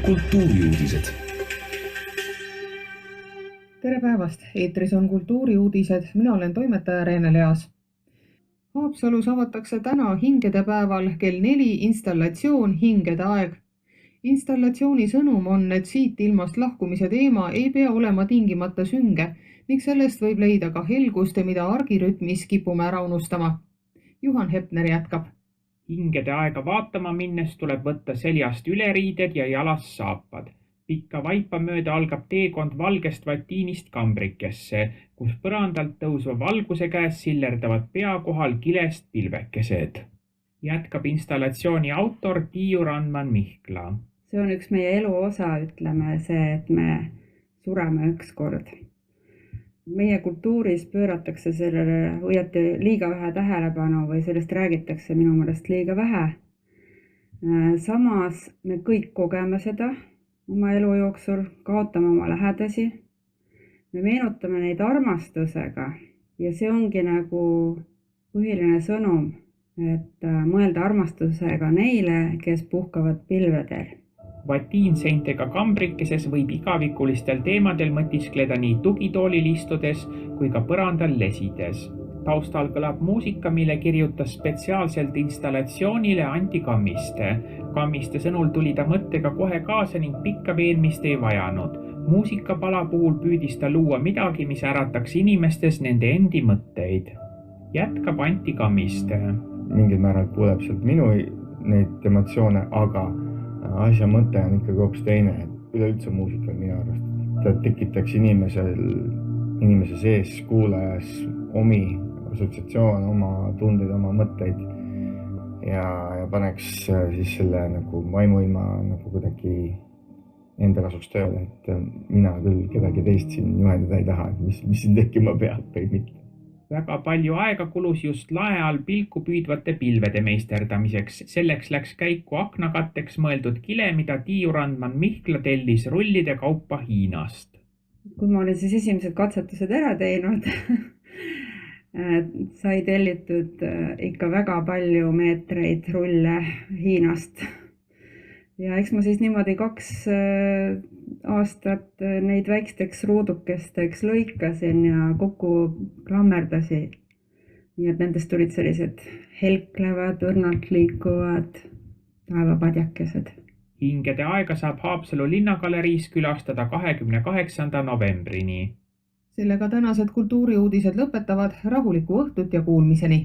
kultuuriuudised. Tere päevast! Eetris on kultuuriuudised. Mina olen toimetaja Reene Leas. Haapsalus avatakse täna hingedepäeval kell 4 installatsioon Hingede aeg. Installatsiooni sõnum on, et siit ilmast lahkumise teema ei pea olema tingimata sünge ning sellest võib leida ka helgust, mida argirütmis kipume ära unustama. Juhan Hepner jätkab. Hingede aega vaatama minnes tuleb võtta seljast üleriided ja jalas saapad. Pikka vaipa mööda algab teekond valgest vatiinist kambrikesse, kus põrandalt tõusva valguse käes sillerdavad pea kohal kilest pilvekesed. Jätkab installatsiooni autor Tiiu Randman Mihkla. See on üks meie elu osa, ütleme see, et me sureme ükskord. Meie kultuuris pööratakse sellele õieti liiga vähe tähelepanu või sellest räägitakse minu meelest liiga vähe. Samas me kõik kogeme seda oma elu jooksul, kaotame oma lähedasi. Me meenutame neid armastusega ja see ongi nagu põhiline sõnum, et mõelda armastusega neile, kes puhkavad pilvedel. Vatiinseintega kambrikeses võib igavikulistel teemadel mõtiskleda nii tugitoolil istudes kui ka põrandal lesides. Taustal kõlab muusika, mille kirjutas spetsiaalselt installatsioonile Anti Kammiste. Kammiste sõnul tuli ta mõttega kohe kaasa ning pikka veenmist ei vajanud. Muusikapala puhul püüdis ta luua midagi, mis ärataks inimestes nende endi mõtteid. Jätkab Anti Kammiste. Mingil määral kuuleb sealt minu neid emotsioone, aga asja mõte on ikkagi hoopis teine, et üleüldse muusika minu arvast. Ta tekitaks inimese sees, kuulajas omi assotsiatsioon, oma tundeid, oma mõtteid ja paneks siis selle nagu vaimuilma nagu kuidagi enda kasuks tööle, et mina küll kedagi teist siin juhendada ei taha, et mis siin tekkima peab või mitte. Väga palju aega kulus just lae all pilku püüdvate pilvede meisterdamiseks. Selleks läks käiku aknakatteks mõeldud kile, mida Tiiu Randman Mihkla tellis rullide kaupa Hiinast. Kui ma olin siis esimesed katsetused ära teinud, sai tellitud ikka väga palju meetreid rulle Hiinast. Ja eks ma siis niimoodi 2 aastat neid väiksteks ruudukesteks lõikasin ja kokku klammerdasin. Nii et nendest tulid sellised helklevad, õrnalt liikuvad taevapadjakesed. Hingede aega saab Haapsalu linnagaleriis külastada 28. novembrini. Sellega tänased kultuuriuudised lõpetavad. Rahulikku õhtut ja kuulmiseni!